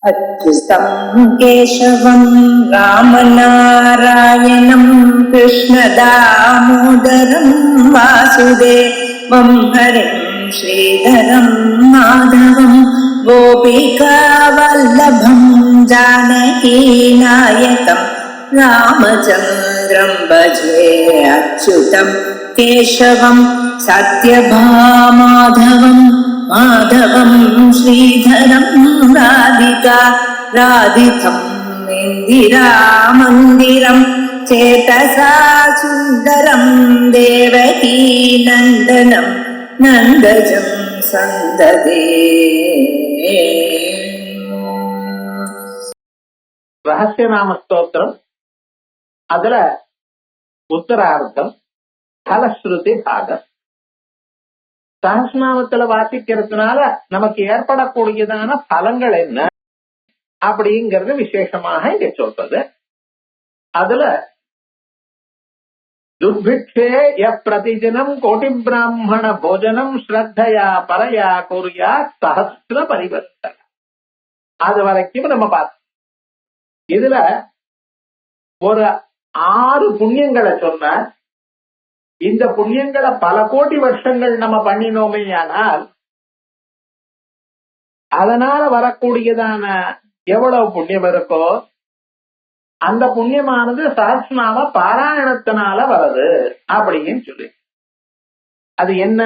अच्युतं केशवं रामनारायणं कृष्णदामोदरं वासुदेवं हरिं श्रीधरं माधवं गोपिकावल्लभं जानकीनायकं रामचन्द्रं भजे अच्युतं केशवं सत्यभामाधवं माधवं श्रीधरं राधिका राधितं इन्दिरामन्दिरं चेतसा सुन्दरं देवकी नन्दनं नन्दजं सन्ददे. ரகசியநாம ஸ்தோத்திரம். அதுல உத்தரார்த்தம் பலஸ்ருதி பாகம். சஹஸ்ரநாமத்துல வாசிக்கிறதுனால நமக்கு ஏற்படக்கூடியதான பலங்கள் என்ன அப்படிங்கறது விசேஷமாக இங்க சொல்றது. அதுல துர்பிக்ஷே பிரதிஜனம் கோட்டி பிராமண போஜனம் ஸ்ரத்தையா பரையா குரியா சஹஸ்ர பரிவர்த்தன. அது வரைக்கும் நம்ம பார்த்தோம். இதுல ஒரு 6 புண்ணியங்களை சொன்ன, இந்த புண்ணியங்களை பல கோடி வருஷங்கள் நம்ம பண்ணினோமே ஆனால் அதனால வரக்கூடியதான எவ்வளவு புண்ணியம் இருக்கோ அந்த புண்ணியமானது சஹஸ்ரநாம பாராயணத்தினால வருது அப்படின்னு சொல்லி. அது என்ன?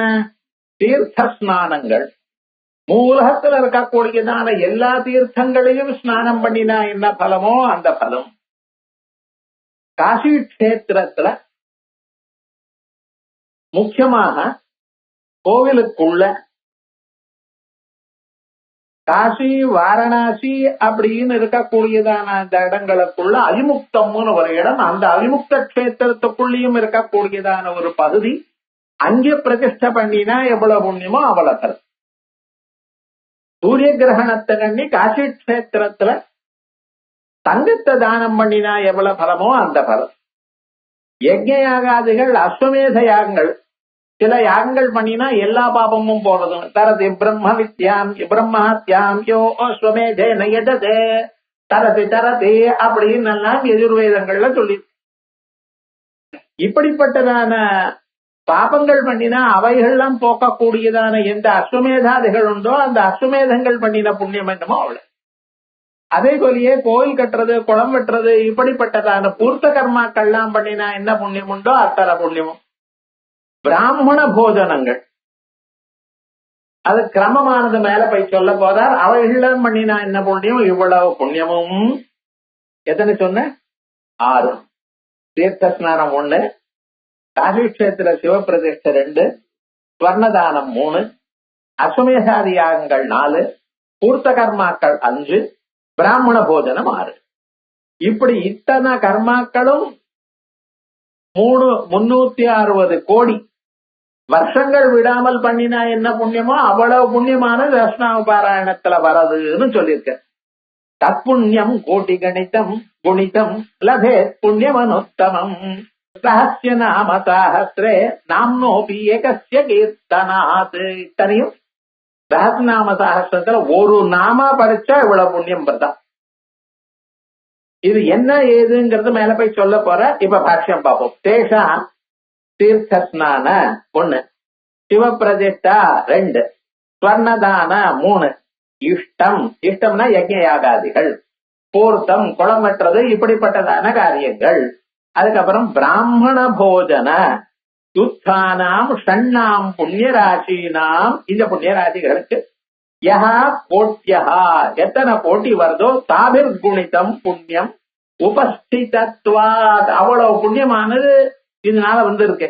தீர்த்த ஸ்நானங்கள். மூலகத்துல இருக்கக்கூடியதான எல்லா தீர்த்தங்களையும் ஸ்நானம் பண்ணினா என்ன பலமோ அந்த பலம். காசி கஷேத்திரத்துல முக்கியமாக கோவிலுக்குள்ள காசி வாரணாசி அப்படின்னு இருக்கக்கூடியதான அந்த இடங்களுக்குள்ள அவிமுக்தம்னு ஒரு இடம். அந்த அவிமுக்த கஷேத்திரத்துக்குள்ளேயும் இருக்கக்கூடியதான ஒரு பகுதி அங்கே பிரதிஷ்டை பண்ணினா எவ்வளவு புண்ணியமோ அவ்வளவு தரும். சூரிய கிரகணத்தை கண்ணி காசி கஷேத்திரத்துல தங்கத்தை தானம் பண்ணினா எவ்வளவு பலமோ அந்த பலம். யஜ்ஞ யாகாதிகள் அஸ்வமேத யாகங்கள், சில யாகங்கள் பண்ணினா எல்லா பாபமும் போறது. தரதி பிரம்ம வித்யாம் பிரம்மஹத்யாம் யோ அஸ்வமேதே நயததே தரதி தரதி அப்படின்னு எல்லாம் எதிர்வேதங்கள்ல சொல்லி. இப்படிப்பட்டதான பாபங்கள் பண்ணினா அவைகள்லாம் போக்கக்கூடியதான எந்த அஸ்வமேதாதிகள் உண்டோ அந்த அஸ்வமேதங்கள் பண்ணின புண்ணியம் என்னமோ அவ்வளவு. அதே போலயே கோயில் கட்டுறது, குளம் வெட்டுறது, இப்படிப்பட்டதான பூர்த்த கர்மாக்கள்லாம் பண்ணினா என்ன புண்ணியம் உண்டோ அத்தனை புண்ணியமும். பிராமண போஜனங்கள் அது கிரமமானது மேல போய் சொல்ல போறார். அவைகள்லாம் பண்ணினா என்ன புண்ணியம், இவ்வளவு புண்ணியமும். எத்தனை சொன்ன? 6. தீர்த்த ஸ்நானம் 1, காசி கஷேத்திர சிவபிரதிஷ்டை 2, ஸ்வர்ணதானம் 3, அஸ்வமேதாதி யாகங்கள் 4, பூர்த்த கர்மாக்கள் 5, பிராமண போஜனம் 6. இப்படி இத்தனை கர்மாக்களும் 360 கோடி வருஷங்கள் விடாமல் பண்ணினா என்ன புண்ணியமோ அவ்வளவு புண்ணியமான தர்ஷனாம பாராயணத்துல வரதுன்னு சொல்லியிருக்க. தற்புண்ணியம் கோட்டி கணிதம் குணிதம் லபே புண்ணியமனுத்தமம் ரகசிய நாம சாஹஸ்ரே நாம்னோபி ஏகஸ்ய கீர்த்தனாத். இத்தனையும் ரகசியநாம சாஹஸ்ரத்துல ஒரு நாமா படிச்சா இவ்வளவு புண்ணியம் வருதா. இது என்ன ஏதுங்கிறது மேல போய் சொல்ல போற. இப்ப பாஷ்யம் பார்ப்போம். தேஷா தீர்த்த ஸ்நான 1, சிவபிரதிஷ்டா 2, ஸ்வர்ணதான 3, இஷ்டம், இஷ்டம்னா யஜ்ஞ யாகாதிகள், பூர்த்தம் குளம் வெட்டுறது, இப்படிப்பட்டதான காரியங்கள். அதுக்கப்புறம் பிராமண போஜன துத்தானாம் ஷண்ணாம் புண்ணியராசினாம். இந்த புண்ணியராசிகளுக்கு யஹா கோட்யஹா எத்தனை கோட்டி வருதோ தாபிர் குணிதம் புண்ணியம் உபஸ்திதத்வாத் அவ்வளவு புண்ணியமானது இதனால வந்திருக்கு.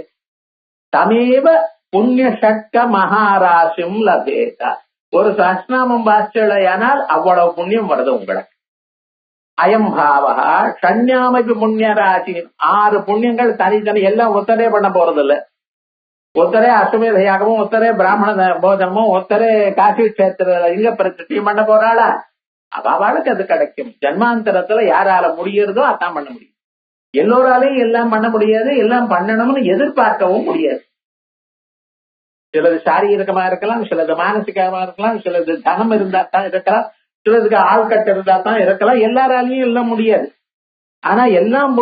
தமேவ புண்ணிய சட்க மகாராசிம் லபேத. ஒரு சஹஸ்ரநாமம் வாசிச்சலையானால் அவ்வளவு புண்ணியம் வருது உங்களுக்கு. அயம் பாவகா ஷண்யாமபி புண்ணியராசி. 6 புண்ணியங்கள் தனித்தனி, எல்லாம் ஒத்தரே பண்ண போறது இல்ல. ஒத்தரே அஸ்வமேதையாகவும் ஒத்தரே பிராமண போஜனமும் ஒத்தரே காசி கஷேத்திர லிங்க பிரதிஷ்டையும் பண்ண போறாளா? அவளுக்கு அது கிடைக்கும். ஜன்மாந்தரத்துல யாரால முடியறதோ அதான் பண்ண முடியும். எல்லோராலையும் எல்லாம் பண்ண முடியாது, எல்லாம் பண்ணணும்னு எதிர்பார்க்கவும் முடியாது. சிலது சாரீரகமா இருக்கலாம், சிலது மானசிகமா இருக்கலாம், சிலது தனம் இருந்தா தான் இருக்கலாம், சிலதுக்கு ஆள்கட்டு இருந்தா தான் இருக்கலாம், எல்லாராலையும் இல்ல முடியாது. ஆனா எல்லாம்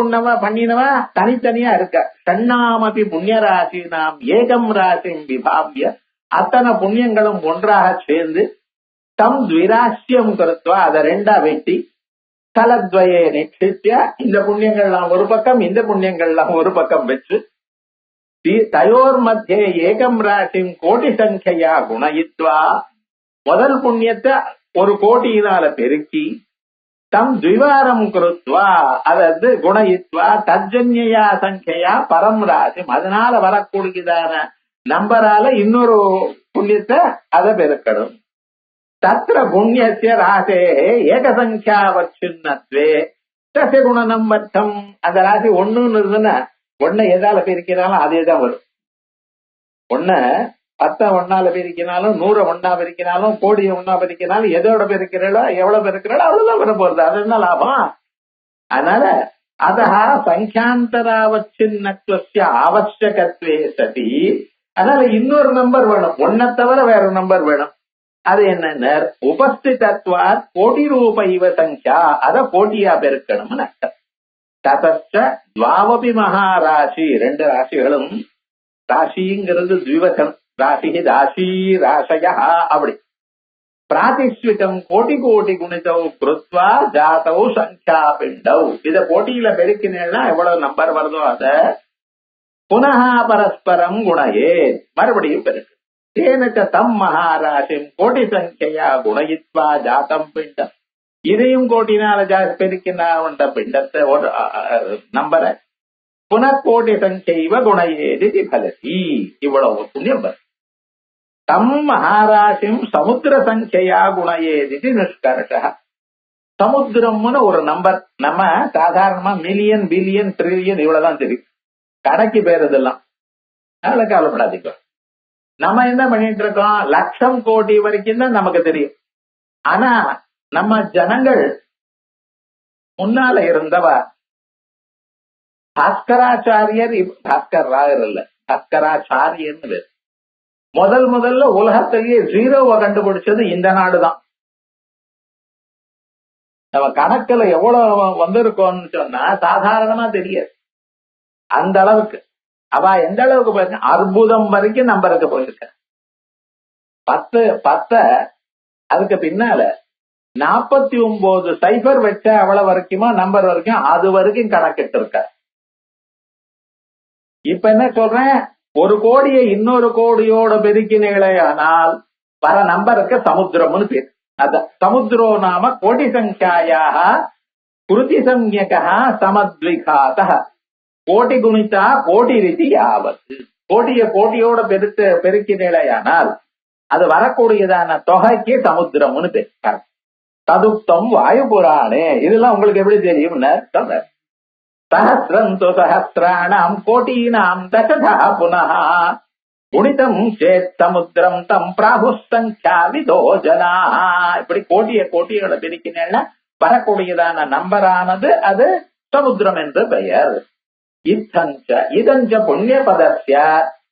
பண்ணினவா தனித்தனியா இருக்க. சண்ணாமபி புண்ணிய ராசி நாம் ஏகம் ராசி விபாவிய, அத்தனை புண்ணியங்களும் ஒன்றாக சேர்ந்து தம் த்விராசியம் கருத்துவா அதை ரெண்டா வெட்டி தலத்வயே நிச்சித்ய, இந்த புண்ணியங்கள்லாம் ஒரு பக்கம், இந்த புண்ணியங்கள்லாம் ஒரு பக்கம் வச்சு தயோர் மத்தியே ஏகம் ராசிம் கோடி சங்கையா குணயித்வா, முதல் புண்ணியத்தை ஒரு கோட்டியினால பெருக்கி தம் த்விவாரம் குருத்வா, அதாவது குணயித்வா தஜ்ஜன்யா சங்கையா பரம் ராசிம், அதனால வரக்கூடியதான நம்பரால இன்னொரு புண்ணியத்தை அதை பெருக்கணும். தத்ர புண்ணியஸ்ய ராசே ஏகசங்கியாவச்சின்னத்வே தஸ்ய குணனம் வர்த்தம். அந்த ராசி ஒண்ணுன்னு இருந்ததுன்னா ஒன்ன எதால பிரிக்கிறாலும் அதேதான் வரும். ஒன்ன 10 ஒன்னால பிரிக்கினாலும் 100 ஒன்னா பிரிக்கினாலும் கோடியை ஒன்னா பிரிக்கினாலும் எதோட பிரிக்கிறோ எவ்வளவு பிரிக்கிறோ அவ்வளவுதான் வர போறது. அது என்ன லாபம்? அதனால அதா சங்கியாந்தராவச்சின்னத்வஸ்ய அவசியகத்வே சதி. அதனால இன்னொரு நம்பர் வேணும், ஒன்ன தவிர வேற நம்பர் வேணும். அது என்ன? உபஸ்திதத்வா கோடி ரூப இவ சங்கியா, அத கோட்டியா பெருக்கணும்னு அர்த்தம். ததச்ச துவாவபி மகாராசி, 2 ராசிகளும், ராசிங்கிறது த்விவசம், ராசி ராசி ராசயா அப்படி பிராதிஸ்விகம் கோடி கோடி குணிதௌ கிருத்வா ஜாதௌ சங்கியா பிண்டௌ. இத கோட்டியில பெருக்கினேன்னா எவ்வளவு நம்பர் வருதோ அத புனः பரஸ்பரம் குணயே, மறுபடியும் பெருக்கு. தேனச்ச தம் மகாராசிம் கோடி சங்கையா குணயித்வா ஜாதம் பிண்டம், இதையும் கோட்டினால பெருக்கினாண்ட பிண்டத்தை ஒரு நம்பரை புனக்கோடி சங்கைவ குணயேதி பலசி, இவ்வளவு புண்ணியம் வரும். தம் மகாராசிம் சமுத்திர சங்கையா குணயேதி நிஷ்கர்ஷ. சமுத்திரம்னு ஒரு நம்பர், நம்ம சாதாரணமா மில்லியன் பில்லியன் ட்ரில்லியன் இவ்வளவுதான் தெரியும், கணக்கு பேர் இதெல்லாம். அதனால கவலைப்படாதீங்க. நம்ம என்ன பண்ணிட்டு இருக்கோம், லட்சம் கோடி வரைக்கும் தான் நமக்கு தெரியும். ஆனா நம்ம ஜனங்கள் முன்னால இருந்தவ பாஸ்கராச்சாரியர், பாஸ்கர் ராயர் இல்ல, பாஸ்கராச்சாரியர்னு முதல்ல உலகத்திலேயே ஜீரோவை கண்டுபிடிச்சது இந்த நாடுதான். நம்ம கணக்குல எவ்வளவு வந்திருக்கோம்னு சொன்னா சாதாரணமா தெரியாது. அந்த அளவுக்கு அவ எந்த அளவுக்கு போயிருக்க, அற்புதம் வரைக்கும் நம்பருக்கு போயிருக்க. 10 அதுக்கு பின்னால 49 சைபர் வச்ச அவ்வளவு வரைக்குமா நம்பர் வரைக்கும், அது வரைக்கும் கணக்கிட்டு இருக்க. இப்ப என்ன சொல்றேன், ஒரு கோடியை இன்னொரு கோடியோட பெருக்கினீங்களே ஆனால் வர நம்பருக்கு சமுத்திரம்னு பேர். அத சமுத்திரோ நாம கோடி சங்கியாயாக குருதி சம்யகா சமத்விகாத கோடி குணித்தா கோடி ரீதி யாவத்து. கோடியோட பெருக்கினேலையானால் அது வரக்கூடியதான தொகைக்கு சமுத்திரம்னு பேர். ததுப்தம் வாயு புராணே. இதெல்லாம் உங்களுக்கு எப்படி தெரியும்? சஹசிரம் து சஹசிராணாம் கோட்டீனாம் தசதா புனः குணிதம் சேத் சமுத்திரம் தம் பிராபு சங்கியா விதோ ஜனா. இப்படி கோட்டியோட பெருக்கினேன்னா வரக்கூடியதான நம்பரானது அது சமுத்திரம் என்று பெயர். இதஞ்ச புண்ணிய பதஸ்ய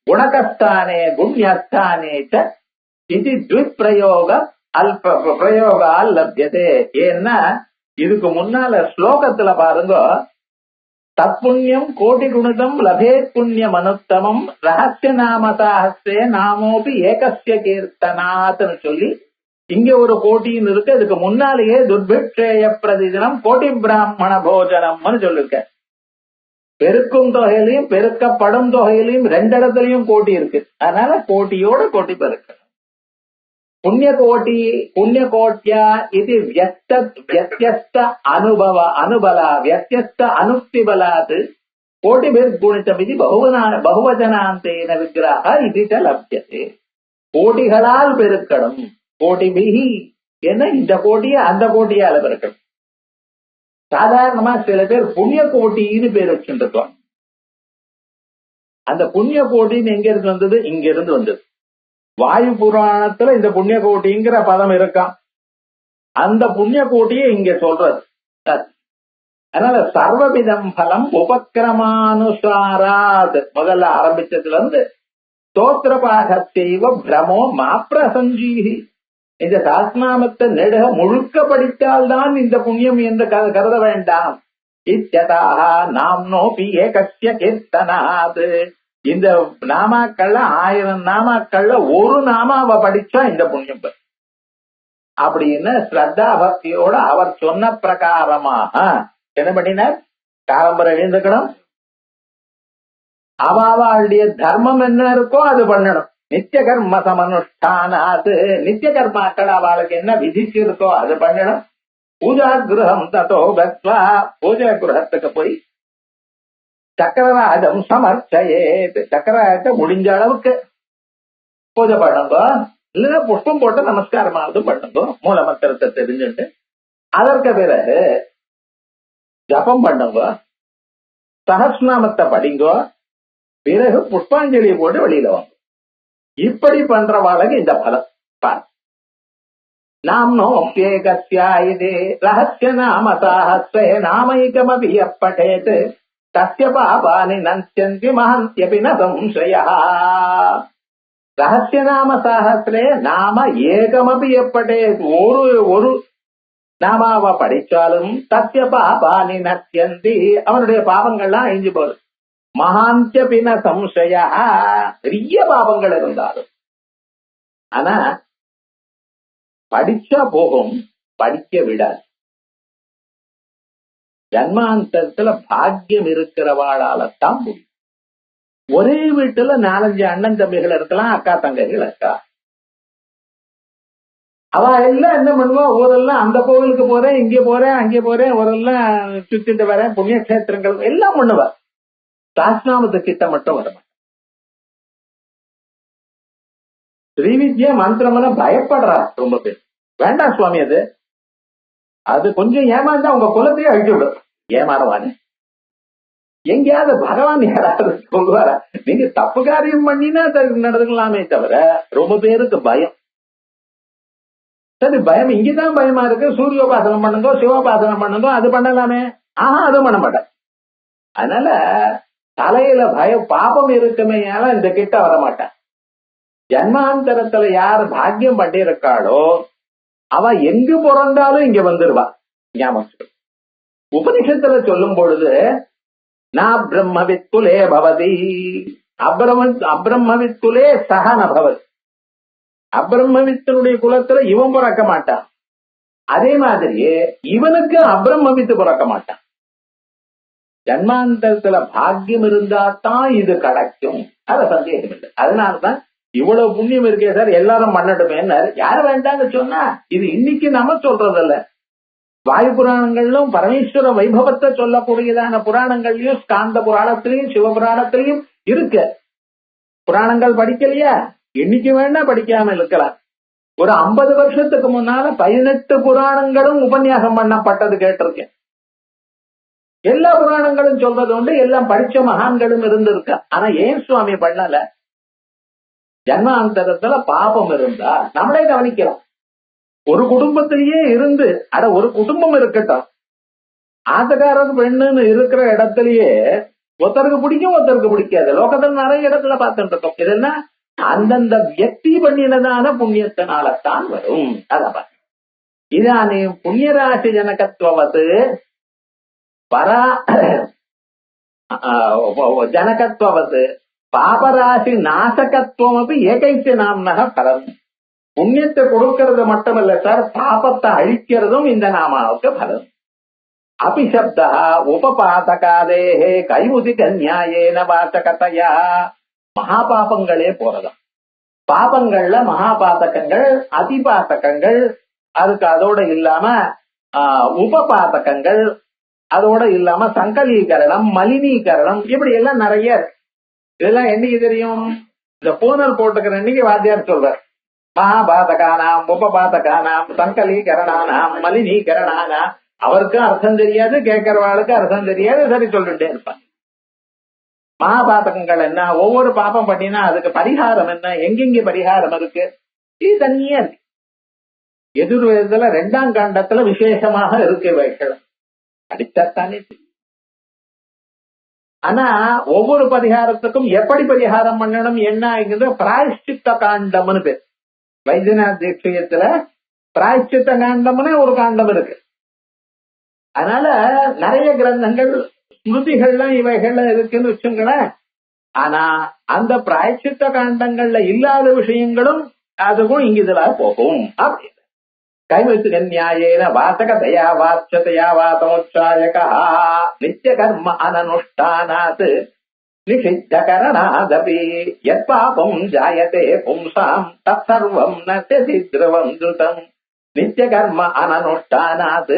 குணகஸ்தானே புண்ணியஸ்தானே இது த்விப்ரயோக பிரயோகால் லப்யதே. ஏன்னா இதுக்கு முன்னால ஸ்லோகத்துல பாருங்க, தப்புண்ணியம் கோடி குணிதம் லபே புண்ணியம் அனுத்தமம் ரகசிய நாம சாஹஸ்ரே நாமோபி ஏகஸ்ய கீர்த்தனாத்னு சொல்லி இங்க ஒரு கோட்டின்னு இருக்கு. அதுக்கு முன்னாலேயே துர்பிக்ஷேய பிரதிதினம் கோடி பிராமண போஜனம்னு சொல்லிருக்க. பெருக்கும் தொகையிலையும் பெருக்கப்படும் தொகையிலையும் 2 இடத்துலயும் கோட்டி இருக்கு. அதனால கோட்டியோட கோட்டி பெருக்க. புண்ணிய கோட்டியா இது வியஸ்த அனுபலா வியஸ்த அனுக்திபலாத் கோட்டி குணிதம் இது பகுவஜனாந்தேன விக்கிரக இது லப்யதே. கோடிகளால் பெருக்கணும். கோட்டிபிகி என்ன, இந்த கோட்டிய அந்த கோட்டியால பெருக்கணும். சாதாரணமா சில பேர் புண்ணிய கோட்டின்னு பேர் வச்சுருக்கோம். அந்த புண்ணிய கோட்டின்னு எங்க இருந்து வந்தது? இங்க இருந்து வந்தது. வாயு புராணத்துல இந்த புண்ணிய கோட்டிங்கிற பதம் இருக்கான். அந்த புண்ணிய கோட்டியை இங்க சொல்றது. அதனால சர்வவிதம் பலம் உபக்கிரமானுசாராத் முதல்ல ஆரம்பிச்சதுல இருந்து ஸ்தோத்திர பாக செய்வ பிரமோ மாப்ரசஞ்சீகி. இந்த சாஸ்நாமத்தை நெடுக முழுக்க படித்தால்தான் இந்த புண்ணியம் என்று கருத வேண்டாம். இத்யதாக நாம்னோபி ஏகஸ்ய கீர்த்தனாத். இந்த நாமாக்கள்ல 1000 நாமாக்கள்ல ஒரு நாமாவை படிச்சா இந்த புண்ணியம் பெறும் அப்படின்னு ஸ்ரத்தா பக்தியோட அவர் சொன்ன பிரகாரமாக என்ன பண்ணினார்? காலம்பரை எழுந்துக்கணும், அவளுடைய தர்மம் என்ன இருக்கோ அது பண்ணணும். நித்திய கர்ம சமனுஷ்டானாது, நித்திய கர்மாக்கள் அவளுக்கு என்ன விதிச்சு இருக்கோ அது பண்ணணும். பூஜா கிரகம் ததோ கத்வா, பூஜா கிரகத்துக்கு போய் சக்கரராஜம் சமர்ச்சயே, சக்கரராஜத்தை முடிஞ்ச அளவுக்கு பூஜை பண்ணுங்க, இல்லைன்னா புஷ்பம் போட்டு நமஸ்காரமாவது பண்ணுங்க, மூல மந்திரத்தை தெரிஞ்சுட்டு. அதற்கு பிறகு ஜபம் பண்ணுங்க, சஹஸ்ரநாமத்தை படிங்கோ, பிறகு புஷ்பாஞ்சலியை போட்டு வெளியில வாங்க. இப்படி பண்றவாளுக்கு இந்த பலம் பார். நாம்னோப்யேகஸ்யாயிதே ரஹஸ்ய நாம சாஹஸ்ரே நாமைகமபி யப்படேத் தஸ்ய பாபானி நந்த்யந்தி மஹந்த்யபி ந சம்சயः. ரகசிய நாம சாஹஸ்ரே நாம ஏகமபி யப்படேத், ஒரு நாமாவை படிச்சாலும் தஸ்ய பாபானி நந்த்யந்தி, அவனுடைய பாவங்கள்லாம் அழிஞ்சு போகுது. மகாந்தியபி ந சம்சயः, பெரிய பாவங்கள் இருந்தாலும். ஆனா படிச்சா போகும், படிக்க விடாது. ஜன்மாந்தரத்துல பாக்கியம் இருக்கிறவாளாலத்தான் முடியும். ஒரே வீட்டுல 4-5 அண்ணன் தம்பிகள் இருக்கலாம், அக்கா தங்கைகள் இருக்கா. அவ எல்லாம் என்ன பண்ணுவா, ஊரெல்லாம் அந்த கோவிலுக்கு போறேன், இங்கே போறேன், அங்கே போறேன், ஊரெல்லாம் சுத்திட்டு வரேன், புண்ணிய கஷேத்திரங்கள் எல்லாம் பண்ணுவா. சாஸ்நாமத்து கிட்ட மட்டும் வரமாட்டேன். ஸ்ரீவித்யா மந்திரம்னா பயப்படுறா ரொம்ப பேர். வேண்டாம் சுவாமி, அது கொஞ்சம் ஏமாந்தா உங்க குலத்தையே அழிச்சு விடும். ஏமாறவானு எங்கேயாவது பகவான் யாராவது சொல்லுவாரா? நீங்க தப்பு காரியம் பண்ணினா நடந்துக்கலாமே தவிர ரொம்ப பேருக்கு பயம். சரி, பயம் இங்கதான் பயமா இருக்கு, சூரியோபாசனம் பண்ணுங்க, சிவோபாசனம் பண்ணுங்க, அது பண்ணலாமே. அதுவும் பண்ண மாட்டேன். அதனால தலையில பயம் பாபம் இருக்குமே, இந்த கிட்ட வரமாட்டேன். ஜன்மாந்தரத்துல யார் பாக்கியம் பண்ணி இருக்காளோ அவ எங்கு பிறந்தாலும் இங்க வந்துருவா. ஞாபகம் உபனிஷத்துல சொல்லும் பொழுது நான் பிரம்மவித்துலே பவதி, அப்ரம்மவித்துலே சகன பவதி. அப்ரம்மவித்தனுடைய குலத்துல இவன் பிறக்க மாட்டான், அதே மாதிரியே இவனுக்கு அப்ரம்மவித்து பிறக்க மாட்டான். ஜன்மாந்தரத்துல பாக்கியம் இருந்தா தான் இது கிடைக்கும், அத சந்தேகம் இல்லை. அதனாலதான் இவ்வளவு புண்ணியம் இருக்கே சார், எல்லாரும் பண்ணட்டுமே. யாரு வேண்டான்னு சொன்னா இது இன்னைக்கு நம்ம சொல்றதில்ல. வாயு புராணங்களிலும் பரமேஸ்வர வைபவத்தை சொல்லக்கூடியதான புராணங்கள்லயும், ஸ்காந்த புராணத்திலையும் சிவபுராணத்திலையும் இருக்கு. புராணங்கள் படிக்கலையா? இன்னைக்கு வேணா படிக்காம இருக்கலாம். ஒரு 50 வருஷத்துக்கு முன்னால 18 புராணங்களும் உபன்யாசம் பண்ணப்பட்டது கேட்டிருக்கேன். எல்லா புராணங்களும் சொல்றது உண்டு, எல்லாம் படிச்ச மகான்களும் இருந்திருக்க. ஆனா ஏன் சுவாமி பண்ணல? ஜன்மாந்தரத்துல பாபம் இருந்தா நம்மளே கவனிக்கலாம். ஒரு குடும்பத்திலேயே இருந்து, ஒரு குடும்பம் இருக்கட்டும், ஆத்தக்காரர் பெண்ணுன்னு இருக்கிற இடத்துலயே ஒருத்தருக்கு பிடிக்கும், ஒருத்தருக்கு பிடிக்காது. லோகத்துல நிறைய இடத்துல பார்த்துட்டு இருக்கோம். இதெல்லாம் அந்தந்த வியக்தி பண்ணினதான புண்ணியத்தினால்தான் வரும். அதான் இதானே புண்ணியராசி ஜனகத்துவது பரா ஜனகத்துவது பாபராசி நாசகத்துவம் அப்படி ஏகைச்ச நாமனக பலம். புண்ணியத்தை கொடுக்கறது மட்டுமல்ல சார், பாபத்தை அழிக்கிறதும் இந்த நாமாவுக்கு பலம். அபிசப்தா உபபாதகாதேஹே கைமுதி கன்யாயேன வாசகதையா. மகாபாபங்களே போறதாம். பாபங்கள்ல மகாபாதகங்கள், அதிபாதகங்கள், அதுக்கு அதோட இல்லாம உபபாதகங்கள், அதோட இல்லாம சங்கலீகரணம், மலினீகரணம், இப்படி எல்லாம் நிறைய. இதெல்லாம் என்னைக்கு தெரியும்? இந்த பூனல் போட்டுக்கிற அன்னைக்கு வாத்தியார் சொல்றார், மகாபாதகானாம், உபபாதகானாம், சங்கலீகரணானாம், மலினீகரணானாம். அவருக்கும் அர்த்தம் தெரியாது, கேட்கறவாளுக்கு அர்த்தம் தெரியாது, சரி சொல்லிட்டே இருப்பாங்க. மகாபாதகங்கள் என்ன, ஒவ்வொரு பாபம் பண்ணினா அதுக்கு பரிகாரம் என்ன, எங்கெங்க பரிகாரம் இருக்கு, இது தனியா இருக்கு. எதிர்வேதத்துல 2ஆம் காண்டத்துல விசேஷமாக இருக்கு வைக்கலாம், அடித்தானே. ஆனா ஒவ்வொரு பரிகாரத்துக்கும் எப்படி பரிகாரம் பண்ணணும் என்ன பிராயஷ்சித்த காண்டம்னு பேர். வைத்தியநாத் தீட்சியத்துல பிராய்ச்சித்த காண்டம்னே ஒரு காண்டம் இருக்கு. அதனால நிறைய கிரந்தங்கள் ஸ்மிருதிகள்லாம் இவைகள்ல இருக்குன்னு வச்சுங்களேன். ஆனா அந்த பிராய்ச்சித்த காண்டங்கள்ல இல்லாத விஷயங்களும் அதுக்கும் இங்க இதுல போகும் அப்படின்னு. கைவத்து நியாயேன வாசக தயா வாச்சதையா வாசமோச்சாயகா நித்திய கர்ம அனனுஷ்டானாத் நிஷித்த கரணாதபி யத் பாபம் ஜாயதே பும்சாம் தத்சர்வம் நஸ்யதி த்ருவம் துதம். நித்திய கர்ம அனனுஷ்டானாத்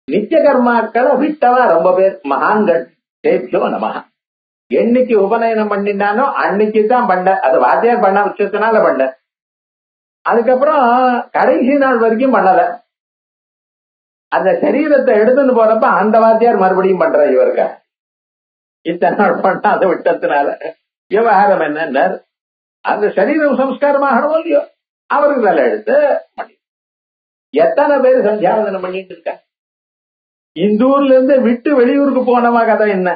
நித்திய கர்மாக்களை விட்டவா ரொம்ப பேர் மகான்கள். தேப்யோ நம. என்னைக்கு உபநயனம் பண்ணினானோ அன்னைக்கு தான் பண்ண. அது வாத்தியார் பண்ண விஷயத்தினால பண்ண. அதுக்கப்புறம் கடைசி நாள் வரைக்கும் பண்ணல. அந்த சரீரத்தை எடுத்துன்னு போறப்ப அந்த வாத்தியார் மறுபடியும் பண்ற இவருக்கு. இத்தனை நாள் பண்ண அதை விட்டதுனால விவகாரம் என்ன, அந்த சரீரம் சம்ஸ்காரமாகணும் இல்லையோ, அவருக்கு வேலை எடுத்து பண்ணி. எத்தனை பேர் சந்தியாவதனம் பண்ணிட்டு இருக்க. இந்தூர்ல இருந்து விட்டு வெளியூருக்கு போனவா கதை என்ன.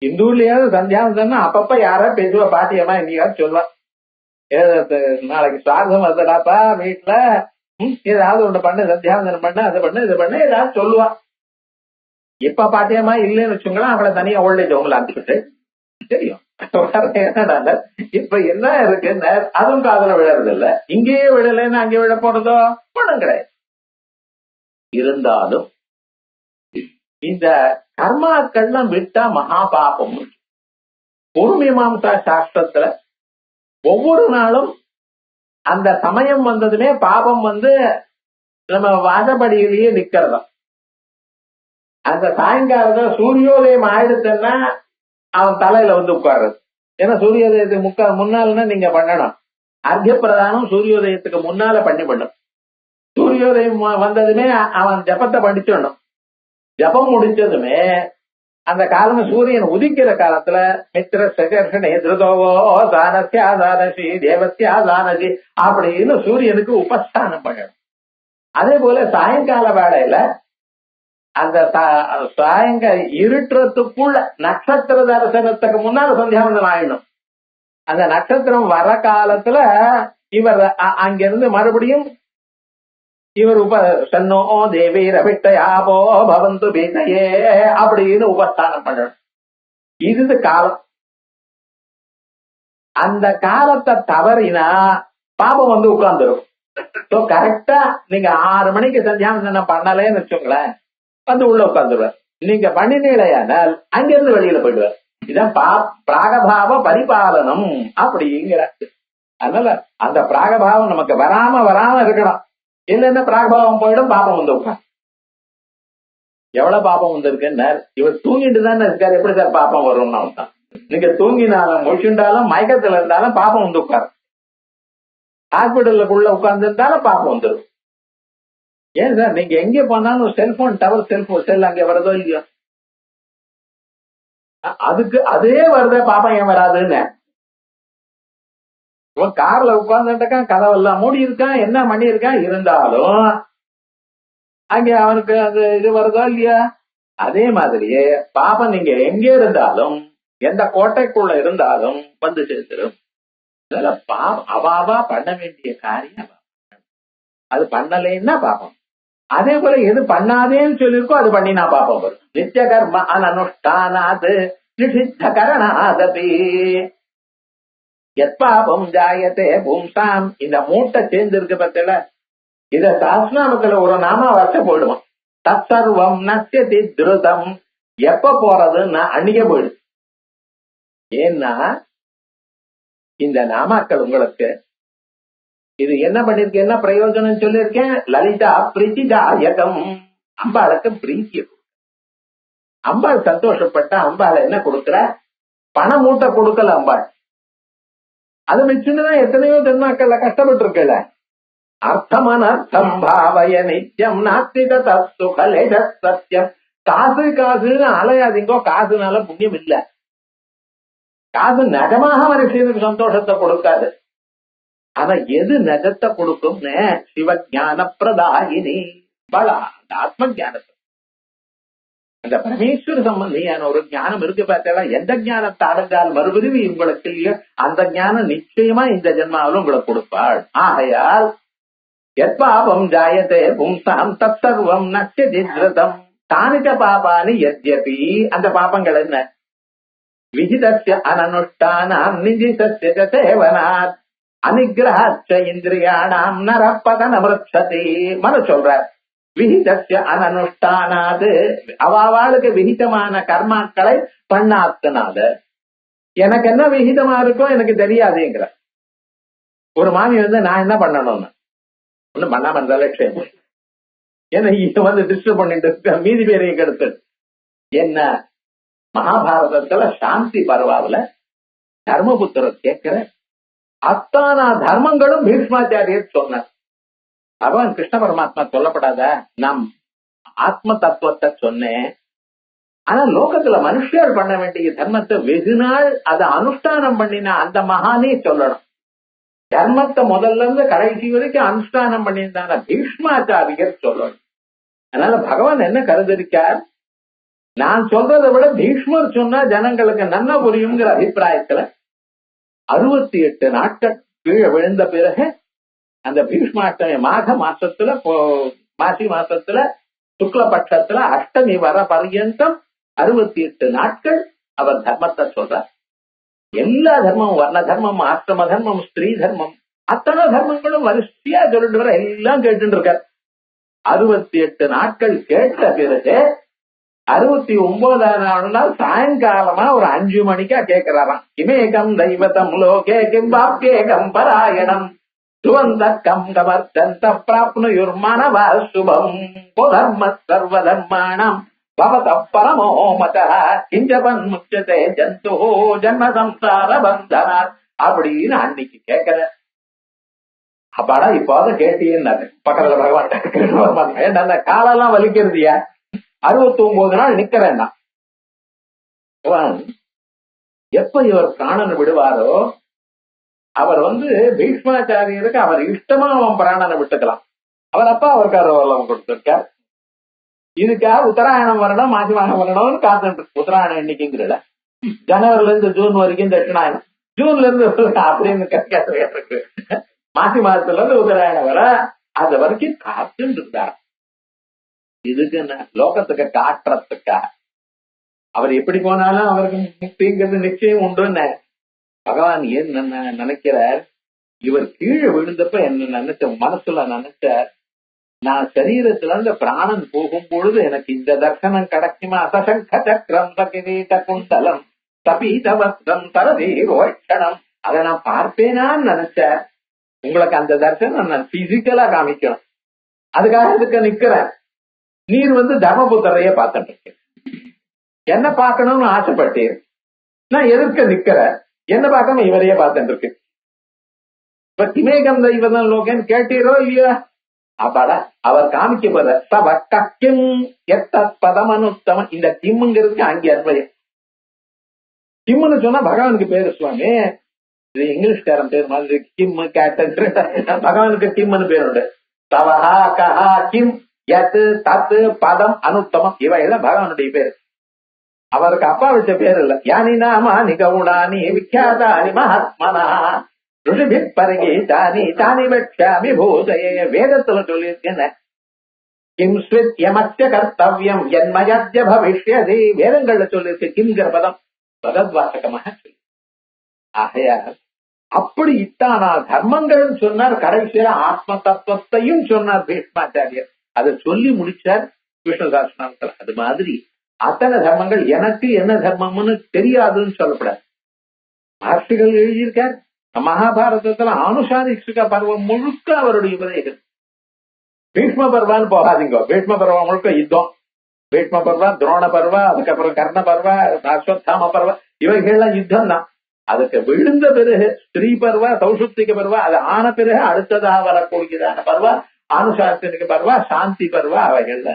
இந்தூர்லயாவது சந்தியாவதனம் அப்பப்ப யாரா பேசுவா, பாட்டியம்மா இன்னைக்காவது சொல்லுவா, நாளைக்கு சுவாசம் வருதுடாப்பா வீட்டுல, ஏதாவது ஒண்ணு பண்ணு, சந்தியாவதனம் பண்ணு, அது பண்ணு, இது பண்ணு, ஏதாவது சொல்லுவா. இப்ப பாட்டியம்மா இல்லைன்னு வச்சுங்களேன், அவளை தனியா ஓல்டேஜ் உங்களை அனுப்பிச்சுட்டு தெரியும். இப்ப என்ன இருக்குன்னு அதுவும் காதல விழறது இல்ல. இங்கேயே விழலைன்னு அங்கே விழ போறதோ பணம் கிடையாது. இருந்தாலும் இந்த கர்மாக்கள்லாம் விட்டா மகா பாபம். பூர்வமீமாம்சா சாஸ்திரத்துல ஒவ்வொரு நாளும் அந்த சமயம் வந்ததுமே பாபம் நம்ம வாசப்படியிலேயே நிக்கிறதா. அந்த சாயங்காலத்துல சூரியோதயம் ஆயிடுச்சுன்னா அவன் தலையில உட்கார்றது. ஏன்னா சூரியோதயத்துக்கு முன்னால்னா நீங்க பண்ணணும். அர்த்த பிரதானம் சூரியோதயத்துக்கு முன்னால பண்ணும். சூரியோதயம் வந்ததுமே அவன் ஜபத்தை படிச்சிடணும். ஜபம் முடிச்சதுமே அந்த காலம் சூரியன் உதிக்கிற காலத்துல மித்திர சகர்ஷனே திருதோவோ தானசியா தானசி தேவசியா தானசி அப்படின்னு சூரியனுக்கு உபஸ்தானம் பண்ணணும். அதே போல சாயங்கால வேளையில அந்த சாயங்கால இருட்டுறதுக்குள்ள நட்சத்திர தரிசனத்துக்கு முன்னால சந்தியாவந்தனம் ஆயிடணும். அந்த நட்சத்திரம் வர காலத்துல இவர் அங்கிருந்து மறுபடியும் இவர் சன்னோ தேவீர விட்டயாபோ பவந்து பீதையே அப்படின்னு உபஸ்தானம் பண்ணணும். இது காலம். அந்த காலத்தை தவறினா பாபம் உட்கார்ந்துடும். கரெக்டா நீங்க 6 மணிக்கு சந்தியாவந்தனம் பண்ணலேன்னு வச்சுங்களேன், உள்ள உட்கார்ந்துருவார். நீங்க பண்ணினீழையானால் அங்கிருந்து வெளியில போயிடுவார். இதான் பிராகபாவ பரிபாலனம் அப்படிங்கிற. அதனால அந்த பிராகபாவம் நமக்கு வராம இருக்கணும். இல்லைன்னா பிராகபாவம் போயிடும், பாபம் உட்கார். எவ்வளவு பாபம் வந்திருக்குன்னு இவர் தூங்கிட்டு தானே இருக்காரு, எப்படி சார் பாப்பம் வரும்னு தான். நீங்க தூங்கினாலும் முழிச்சுட்டாலும் மயக்கத்துல இருந்தாலும் பாப்பம் உட்கார். ஹாஸ்பிட்டலுக்குள்ள உட்கார்ந்து இருந்தாலும் பாப்பம் வந்துடும். ஏன் சார் நீங்க எங்க போனாலும் செல்போன் டவர் செல் அங்க வருதோ இல்லையோ, அதுக்கு அதே வருத பாப்பம் ஏன் வராதுன்னு. இவன் கார்ல உட்கார்ந்துட்டான், கதவெல்லாம் மூடி இருக்கான், என்ன பண்ணி இருக்கான், இருந்தாலும் அங்க அவனுக்கு அது இது வருதோ இல்லையா. அதே மாதிரியே பாப்பம் நீங்க எங்க இருந்தாலும் எந்த கோட்டைக்குள்ள இருந்தாலும் சேர்த்துடும். அவாவா பண்ண வேண்டிய காரியம் அது பண்ணலைன்னா பாப்பம். அதே போல எது பண்ணாதேன்னு சொல்லிருக்கோ அது பண்ணினா பாப்பம் வரும். நித்திய கர்ம அனனுஷ்டானாது நிஷித்த கரணாதபி எப்பாபம் ஜாயத்தே பும்சாம். இந்த மூட்டை சேர்ந்து இருக்கு பத்தில, இத சாஸ்திரநாமத்துல ஒரு நாம வருஷ போயிடுவோம். தற்சர்வம் நஸ்யதி திருதம். எப்ப போறதுன்னா அன்னைக்கே போயிடும். ஏன்னா இந்த நாமாக்கள் உங்களுக்கு இது என்ன பண்ணிருக்கு, என்ன பிரயோஜனம் சொல்லியிருக்கேன். லலிதா பிரீதிதாயகம். அம்பாளுக்கு பிரீத்தி. அம்பாள் சந்தோஷப்பட்ட அம்பாள் என்ன கொடுக்குற, பண மூட்டை கொடுக்கல அம்பாள். அது வச்சுதான் எத்தனையோ ஜென்மாக்கள்ல கஷ்டப்பட்டு இருக்கல. அர்த்தமனர்த்தம் பாவய நித்தியம் நாஸ்திக தத்துகலே சத்தியம். காசுன்னு அலையாதீங்கோ, காசுனால புண்ணியம் இல்ல. காசு நிஜமாக மனுஷனுக்கு சந்தோஷத்தை கொடுக்காது. ஆனா எது நஜத்தை கொடுக்கும்னு சிவஞான பிரதாயினி பலா ஆத்ம ஜானத்தை. அந்த பரமேஸ்வர சம்பந்தியான ஒரு ஞானம் இருக்கு பார்த்தா, எந்த ஞானத்தை அடைஞ்சால் மறுபிரிவு உங்களுக்கு இல்லையோ அந்த ஞானம் நிச்சயமா இந்த ஜென்மாவிலும் உங்களுக்கு கொடுப்பாள். ஆகையால் எத்பாபம் ஜாயதே பும்சாம் தத் சர்வம் நஷ்யதித்ரதம் தானிக பாபானி யத்யபி. அந்த பாபங்கள் என்ன? விஹிதஸ்ய அனனுஷ்டானாம் நிஜிதஸ்ய சேவனாத் அனிகிரஹச்ச இந்திரியாணாம் நரப்பதனமிருச்சதி. மனு சொல்றார், விஹிதஸ்ய அனனுஷ்டானாது அவாளுக்கு விஹிதமான கர்மாக்களை பண்ணாத்தினால. எனக்கு என்ன விஹிதமா இருக்கோ எனக்கு தெரியாதுங்கிற ஒரு மாமி நான் என்ன பண்ணணும்னு ஒண்ணும் பண்ணாம இருந்தாலே க்ஷேமம். ஏன்னா டிஸ்டர்ப் பண்ணிட்டு இருக்க மீதி பேரையும் கெடுத்து என்ன. மகாபாரதத்துல சாந்தி பர்வாவில தர்மபுத்திரர் கேட்கிற அத்தானா தர்மங்களும் பீஷ்மாச்சாரியர் சொன்னார். பகவான் கிருஷ்ண பரமாத்மா சொல்லப்படாத, நம் ஆத்ம தத்துவத்தை சொன்னேன். ஆனா லோகத்துல மனுஷர் பண்ண வேண்டிய தர்மத்தை வெகு நாள் அதை அனுஷ்டானம் பண்ணினா அந்த மகானே சொல்லணும். தர்மத்தை முதல்ல இருந்து கடைசி வரைக்கும் அனுஷ்டானம் பண்ணியிருந்தான பீஷ்மாச்சாரியர் சொல்லணும். அதனால பகவான் என்ன கருதிருக்கார், நான் சொல்றதை விட பீஷ்மர் சொன்னா ஜனங்களுக்கு நன்ன புரியுங்கிற அபிப்பிராயத்துல 68 நாட்கள் கீழே விழுந்த பிறகு அந்த பீஷ்மாஷ்டமி மாக மாசத்துல மாசி மாசத்துல சுக்லபட்சத்துல அஷ்டமி வர பர்யந்தம் 68 நாட்கள் அவர் தர்மத்தை சொல்றார். எல்லா தர்மமும், வர்ண தர்மம், ஆசிரம தர்மம், ஸ்திரீ தர்மம், அத்தனை தர்மங்களும் வரிசையா சொல்லிட்டு வர எல்லாம் கேட்டு இருக்கார். 68 நாட்கள் கேட்ட பிறகு 69ஆம் நாள் சாயங்காலமா ஒரு 5 மணிக்கா கேட்கிறாராம். கிமேகம் தெய்வதம் லோகே கிம்பாப்யேகம் பராயணம் சுவந்தக்கம் கவர்த்தந்த பிராப்னுயுர்மனவா சுபம் தர்ம சர்வ தர்மாணம் பவத பரமோ மதः கிஞ்சபன் முச்சதே ஜந்து ஜன்ம சம்சார பந்தனாத் அப்படின்னு அன்னைக்கு கேட்கிற. அப்பாடா இப்போத கேட்டீன்னாரு. பக்கத்துல பகவான் ஏன்னா காலெல்லாம் வலிக்கிறதுயா, 69 நாள் நிக்கிறேன்னா. எப்ப இவர் பிராணனை விடுவாரோ அவர் பீஷ்மாச்சாரியருக்கு அவர் இஷ்டமா அவன் பிராணனை விட்டுக்கலாம். அவர் அப்பா அவருக்கு அருவலம் கொடுத்திருக்கார். இதுக்காக உத்தராயணம் வரணும், மாசி மாசம் வரணும்னு காத்துட்டு. உத்தராயணம் இன்னைக்குங்கிறல ஜனவரில இருந்து ஜூன் வரைக்கும் தட்சிணாயணம், ஜூன்ல இருந்து அப்படின்னு இருக்கு. மாசி மாசத்துல இருந்து உத்தராயணம் வர அது வரைக்கும் காத்துட்டு இருந்தார். இதுக்கு என்ன, லோகத்துக்கு காட்டுறதுக்காக. அவர் எப்படி போனாலும் அவருக்கு முக்திங்கிறது நிச்சயம் உண்டுன்னு பகவான் ஏன் நினைக்கிறார். இவர் கீழே விழுந்தப்ப என்ன நினைச்ச மனசுல நினைச்சார், நான் சரீரத்துல இருந்து பிராணன் போகும் பொழுது எனக்கு இந்த தர்சனம் கிடைக்குமா? சசங்க சக்கரம் கிரீட குண்டலம் தபீத வஸ்திரம் தரதீரோஷணம், அதை நான் பார்ப்பேனான்னு நினைச்சார். உங்களுக்கு அந்த தர்சனம் நான் பிசிக்கலா காமிக்கணும், அதுக்காக இதுக்கு நிக்கிறேன். நீர் தர்மபுத்திரைய பார்த்துட்டு இருக்க, என்ன பார்க்கணும்னு ஆசைப்பட்டீர். நான் எதிர்க்க நிக்கிற, என்ன பார்க்காம இவரையே பார்த்துட்டு இருக்கு. இப்ப கிமேகம் தெய்வதம் லோகன்னு கேட்டீரோ இல்லையா? அப்பாடா அவர் காமிக்க போத சப கிம் எத்த பதமனுத்தம. இந்த கிம்ங்கிறதுக்கு அங்கே அன்பயம். கிம்னு சொன்னா பகவானுக்கு பேரு சுவாமி, இது இங்கிலீஷ்காரன் பேர் மாதிரி. கிம் கேட்டன், பகவானுக்கு கிம்னு பேர் உண்டு. சவஹா கஹா கிம் எத் தத்து பதம் அனுத்தமம், இவையெல்லாம் பகவானுடைய பேரு. அவருக்கு அப்பா வச்ச பேர் இல்ல. யானி நாமானி கவுடானி விக்யாதானி மகாத்மனா ருஷிபி பரிகீதானி தானி வக்ஷாமி பூதயே. வேதத்துல சொல்லியிருக்கேன், கிம் ஸ்வித் யமஸ்ய கர்த்தவ்யம் என்மயத்ய பவிஷ்யதி. வேதங்கள்ல சொல்லியிருக்கு கிம்ங்கிற பதம் பகவத்வாசகமாக சொல்லி. ஆகையால் அப்படி இத்தானா தர்மங்கள் சொன்னார். கடைசியில ஆத்ம தத்துவத்தையும் சொன்னார் பீஷ்மாச்சாரியர். அதை சொல்லி முடிச்சார் விஷ்ணு சாஸ்திரத்துல. அது மாதிரி அத்தனை தர்மங்கள் எனக்கு என்ன தர்மம்னு தெரியாதுன்னு சொல்லப்படாது. மகர்ஷிகள் எழுதியிருக்கார். மகாபாரதத்துல ஆனுஷாதிக பருவம் முழுக்க அவருடைய உபதேசம். பீஷ்ம பர்வான்னு போகாதீங்க, பீஷ்ம பருவம் முழுக்க யுத்தம். பீஷ்ம பர்வா, துரோண பர்வா, அதுக்கப்புறம் கர்ண பர்வா, அஸ்வத்தாம பர்வா, இவைகள்லாம் யுத்தம் தான். அதுக்கு விழுந்த பிறகு ஸ்ரீ பர்வா, சௌசுப்திக பர்வா, அது ஆன பிறகு அடுத்ததாக வரக்கூடியதான பர்வா ஆனுசாசனிக பர்வா, சாந்தி பர்வா, அவைகள்ல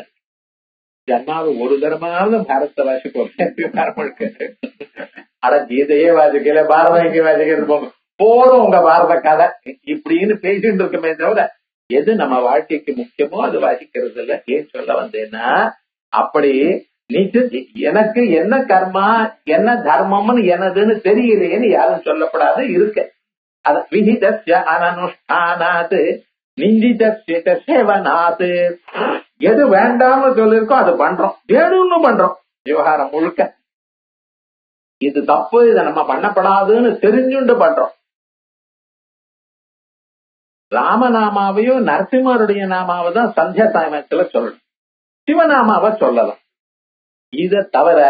ஜன்மாவை ஒரு தரமாவது பாரத வாசிக்க. அட கீதையே வாசிக்கல, பாரதம் எங்க வாசிக்கிறது போங்க, போதும் உங்க பாரத கதை இப்படின்னு பேசிட்டு இருக்குமே தவிர எது நம்ம வாழ்க்கைக்கு முக்கியமோ அது வாசிக்கிறது இல்ல. ஏன் சொல்ல வந்தேன்னா, அப்படி எனக்கு என்ன கர்மா என்ன தர்மம்னு எனதுன்னு தெரியலையேன்னு யாரும் சொல்லப்படாது இருக்க. அது விஹிதஸ்ய அனனுஷ்டானாத் நிந்திதஸ்ய சேவனாத். எது வேண்டாம்னு சொல்லிருக்கோ அது பண்றோம், வேணும்னு பண்றோம். விவகாரம் முழுக்க இது தப்பு, இதை நம்ம பண்ணப்படாதுன்னு தெரிஞ்சுண்டு பண்றோம். ராமநாமாவையும் நரசிம்மருடைய நாமாவை தான் சந்தியா சமயத்துல சொல்லணும், சிவநாமாவை சொல்லலாம். இத தவிர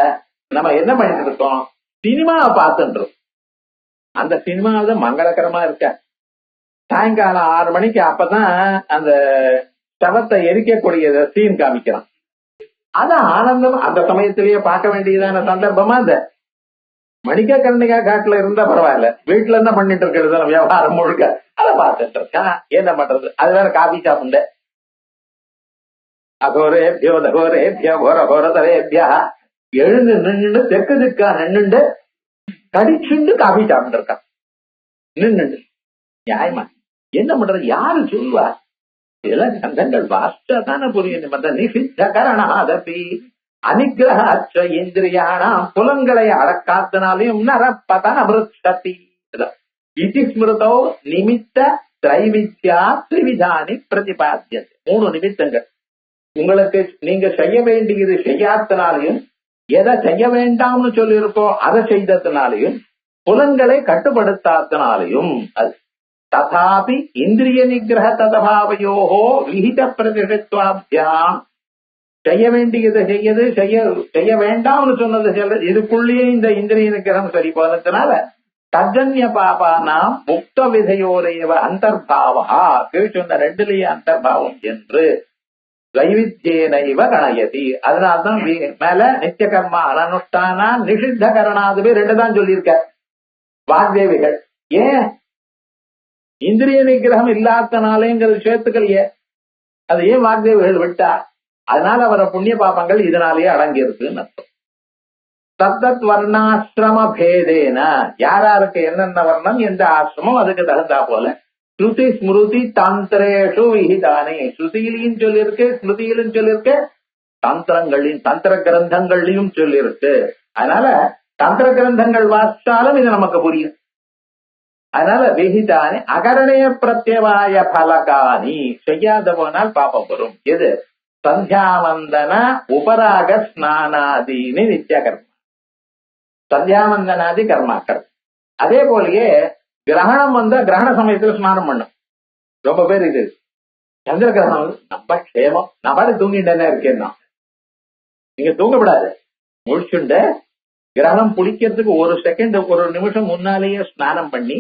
நம்ம என்ன பண்ணிட்டு இருக்கோம், சினிமாவை பார்த்துன்றோம். அந்த சினிமாவது மங்களகரமா இருக்க. சாயங்காலம் 6 மணிக்கு அப்பதான் அந்த சவத்தை எரிக்கக்கூடிய சீன் காமிக்கிறான். அது ஆனந்தம் அந்த சமயத்திலேயே பார்க்க வேண்டியதான சந்தர்ப்பமா இந்த மணிக்கா கரண்டிகா காட்டுல இருந்தா பரவாயில்ல, வீட்டுல என்ன பண்ணிட்டு இருக்கிறது விவகாரம் முழுக்க அதை பார்த்துட்டு இருக்கான். என்ன பண்றது, அது வேற காபி சாப்பிண்டு அகோரேபியோ தகோரேபியோ கோர கோரதரேபியா எழுந்து நின்று தெற்கு திக்கா நின்னுண்டு கடிச்சுண்டு காபி சாப்பிட்டு இருக்கான். நின்னுண்டு நியாயமா என்ன பண்றது, யாரு சொல்லுவா? இதெல்லாம் கந்தங்கள் வாஸ்டா தானே புரியும். மற்ற நிஷித்த கரணாதபி அனிகிரஹ இந்திரியானாம், புலங்களை அடக்காத்தினாலையும் நரப்பதன மிருச்சதி. இதி ஸ்மிருதோ நிமித்த திரைவித்யா திரிவிதானி பிரதிபாத்தியது. 3 நிமித்தங்கள் உங்களுக்கு நீங்க செய்ய வேண்டியது செய்யாதனாலையும், எதை செய்ய வேண்டாம்னு சொல்லி இருக்கோ அதை செய்ததுனாலையும், புலன்களை கட்டுப்படுத்தாதனாலையும். அது ததாபி இந்திரிய நிகிரக ததபாவையோகோ விஹித பிரதிஷத்வாபியாம். செய்ய வேண்டியதை செய்ய வேண்டாம்னு சொன்னது சொல்றது, இதுக்குள்ளேயே இந்த இந்திரிய நிகிரகம் சரி போனதுனால தஜன்ய பாபானாம் முக்த விதையோரேவ அந்தர்பாவா, சொன்ன 2லயே அந்தர்பாவம் என்று வைவித்தியேனைவ கணயதி. அதனால்தான் மேல நித்திய கர்மா அனுஷ்டானா நிஷித்த கரணாதுவே 2 தான் சொல்லியிருக்க வாக்தேவிகள். ஏன் இந்திரிய நிகிரகம் இல்லாதனாலேங்கிறது சேர்த்துக்கலையே, அது ஏன் வாக்தேவிகள் விட்டா? அதனால அவர புண்ணிய பாபங்கள் இதனாலேயே அடங்கி இருக்குன்னு அர்த்தம். தத்தத் வர்ணாசிரம பேதேன, யாராருக்கு என்னென்ன வர்ணம் எந்த ஆசிரமம் அதுக்கு தகுந்தா போல ஸ்ருதி ஸ்மிருதி தந்திரேஷு விஹிதானே, ஸ்ருதியிலையும் சொல்லியிருக்கு, ஸ்மிருதியிலும் சொல்லியிருக்கு, தந்திரங்களையும் தந்திர கிரந்தங்கள்லயும் சொல்லியிருக்கு. அதனால தந்திர கிரந்தங்கள் வாசிச்சாலும் இது நமக்கு புரியும். அதனால விஹிதானே அகரணய பிரத்யவாய பலகானி, செய்யாத போனால் பாப்பம் வரும். எது சந்தியாவந்தன உபராக ஸ்நானாதீனி நித்திய கர்மா, சந்தியாவந்தனாதி கர்மாக்கள். அதே போலயே கிரகணம் வந்த கிரகண சமயத்துல ஸ்நானம் பண்ணும். ரொம்ப பேர் இது சந்திர கிரகணம் நம்ம க்ஷேமம், நான் பாட்டு தூங்கிட்டேன்னா இருக்கேன்னா, நீங்க தூங்கப்படாது, முழிச்சுண்டு கிரகணம் புளிக்கிறதுக்கு 1 செகண்ட் 1 நிமிஷம் முன்னாலேயே ஸ்நானம் பண்ணி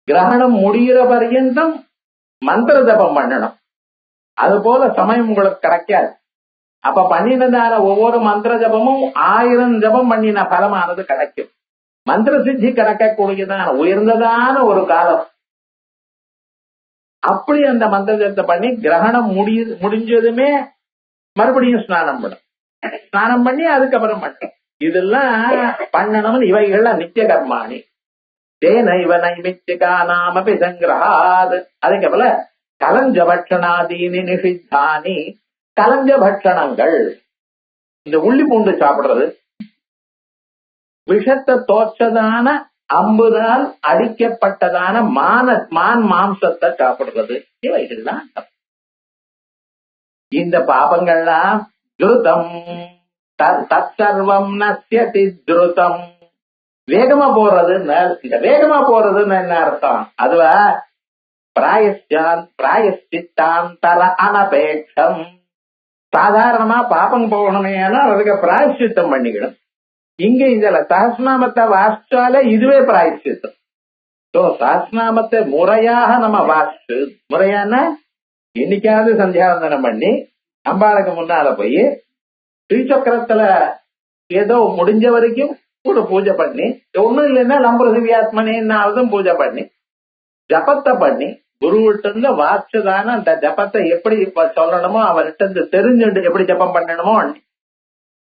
கிரகணம் முடிகிற பர்யந்தம் மந்திர ஜபம் பண்ணணும். அது போல சமயம் உங்களுக்கு கிடைக்காது. அப்ப பண்ணினதான ஒவ்வொரு மந்திர ஜபமும் 1000 ஜபம் பண்ணின பலமானது கிடைக்கும். மந்திர சித்தி கிடைக்கக்கூடியதான உயர்ந்ததான ஒரு காலம். அப்படி அந்த மந்திர ஜபத்தை பண்ணி கிரகணம் முடிஞ்சதுமே மறுபடியும் ஸ்நானம் பண்ணும். ஸ்நானம் பண்ணி அதுக்கப்புறம் பண்ணும். இதெல்லாம் பண்ணணும்னு இவைகள்லாம் நித்திய கர்மாணி. தேனைவ நைமித்திகா நாமபி சங்கிரஹாத். அதுக்கு போல கலஞ்ச பட்சணாதீனி நிஷித்தானி, கலஞ்ச பட்சணங்கள், இந்த உள்ளி பூண்டு சாப்பிடுறது, விஷத்தை தோற்றதான அம்புதால் அடிக்கப்பட்டதான மான் மாம்சத்தை சாப்பிடுறது, இவைகள்லாம் இந்த பாபங்கள்லாம் துருதம் தற்சர்வம் நஸ்யதி துருதம். வேகமா போறதுன்னு, இந்த வேகமா போறதுன்னு என்ன அர்த்தம்? அதுவ பிராயஷ்சித்தாந்தர அனபேட்சம். சாதாரணமா பாப்பம் போகணுமே அதுக்கு பிராயஷ்சித்தம் பண்ணிக்கணும். இங்க இதுல சஹஸ்ரநாமத்தை வாசிச்சாலே இதுவே பிராயஷ்சித்தம். சஹஸ்ரநாமத்தை முறையாக நம்ம வாசிச்சு, முறையான என்னைக்காவது சந்தியாவந்தனம் பண்ணி அம்பாளுக்கு முன்னால போய் ஸ்ரீசக்கரத்துல ஏதோ முடிஞ்ச வரைக்கும் கூட பூஜை பண்ணி, ஒண்ணும் இல்லைன்னா லம்பிரதிவியாத்மனேன்னாவதும் பூஜை பண்ணி ஜபத்தை பண்ணி குருவிட்ட இருந்து வாசிச்சதான அந்த ஜபத்தை எப்படி சொல்லணுமோ அவர்கிட்ட இருந்து தெரிஞ்சுண்டு எப்படி ஜபம் பண்ணணுமோ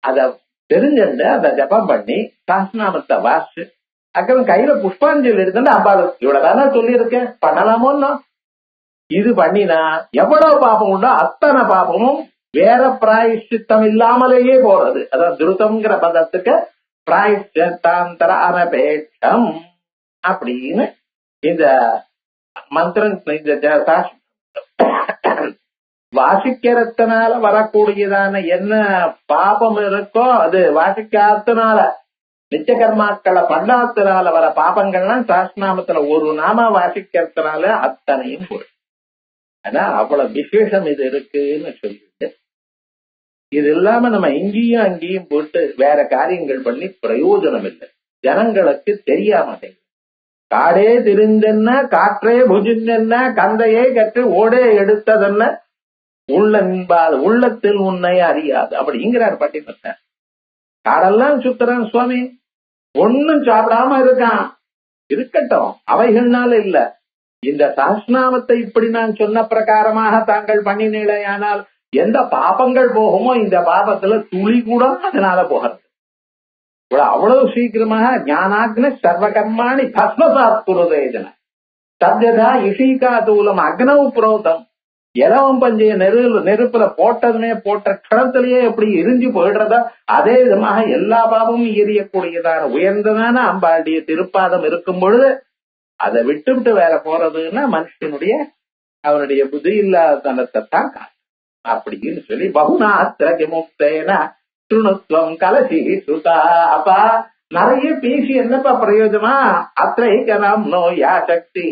அத தெரிஞ்சுண்டு அந்த ஜபம் பண்ணி சஹஸ்ரநாமத்தை வாசிச்சு அப்புறம் கையில புஷ்பாஞ்சலி எடுத்துட்டு அம்பாளு இவ்வளவுதானே சொல்லியிருக்கேன் பண்ணலாமோன்னா இது பண்ணினா எவ்வளவு பாபம் உண்டோ அத்தனை பாபமும் வேற பிராயஷ்சித்தம் இல்லாமலேயே போறது. அதான் திருத்தம்ங்கிற பதத்துக்கு பிராயஷ்சித்தாந்தர அனபேட்சம் அப்படின்னு இந்த மந்திரம் இந்த வாசிக்கிறதுனால வரக்கூடியதான என்ன பாபம் இருக்கோ அது வாசிக்காதனால நிச்சய கர்மாக்களை பண்ணாதனால வர பாபங்கள்லாம் சாஸ்திரநாமத்துல ஒரு நாம வாசிக்கிறதுனால அத்தனையும் போயிடும். ஆனா அவ்வளவு விசேஷம் இது இருக்குன்னு சொல்லிட்டு இது இல்லாம நம்ம இங்கேயும் அங்கேயும் போட்டு வேற காரியங்கள் பண்ணி பிரயோஜனம் இல்லை. ஜனங்களுக்கு தெரியாம காடே தெரிந்தென்ன காற்றே புஜிந்தென்ன கந்தையே கற்று ஓடே எடுத்ததென்ன உள்ளன்பால் உள்ளத்தில் உன்னை அறியாது அப்படிங்கிறார் பட்டினத்தார். காடெல்லாம் சுத்துறான் சுவாமி, ஒன்னும் சாப்பிடாம இருக்கான், இருக்கட்டும், அவைகள்னால இல்ல. இந்த சாஸ்திரநாமத்தை இப்படி நான் சொன்ன பிரகாரமாக தாங்கள் பண்ணினீழையானால் எந்த பாபங்கள் போகுமோ இந்த பாபத்துல துளி கூட அதனால போகிறது. அவ்வளவு சீக்கிரமாக ஞானாக்ன சர்வகர்மாணி பஸ்மசாத் குருதேஜன சத்யதா இஷிகா தூலம் அக்னவு புரோதம் இலவம் பஞ்சைய நெருப்புல போட்டதுமே போட்ட க்ஷணத்திலேயே எப்படி எரிஞ்சு போயிடுறதா அதே விதமாக எல்லா பாபமும் எரியக்கூடியதான உயர்ந்ததான அம்பாளுடைய திருப்பாதம் இருக்கும் பொழுது அதை விட்டு விட்டு வேற போறதுன்னா மனுஷனுடைய அவனுடைய புத்தி இல்லாத தனத்தை தான் காட்டும் அப்படின்னு சொல்லி பகுநாத்திர முக்தேன துணுத்துவம் கலசி சுதா. அப்பா நிறைய பேசி என்னப்பா பிரயோஜனமா? அத்திரைகனம் நோயா சக்தி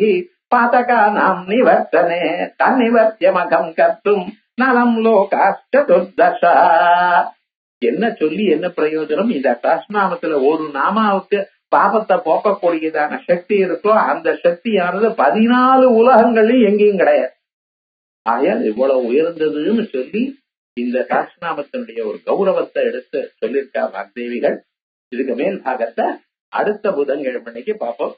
பாதகா நாம் நிவர்த்தனே தன்னிவர்த்தியமகம் கர்த்தும் நலம் லோகாஷ்டதுர்தசா. என்ன சொல்லி என்ன பிரயோஜனம்? இந்த சாஸ்திரநாமத்துல ஒரு நாமாவுக்கு பாபத்தை போக்கக்கூடியதான சக்தி இருக்கோ அந்த சக்தியானது 14 உலகங்களையும் எங்கேயும் கிடையாது. ஆயால் இவ்வளவு உயர்ந்ததுன்னு சொல்லி இந்த சாஸ்திரநாமத்தினுடைய ஒரு கௌரவத்தை எடுத்து சொல்லியிருக்கா வாக்தேவிகள். இதுக்கு மேல் பாகத்தை அடுத்த புதன்கிழமைக்கு பார்ப்போம்.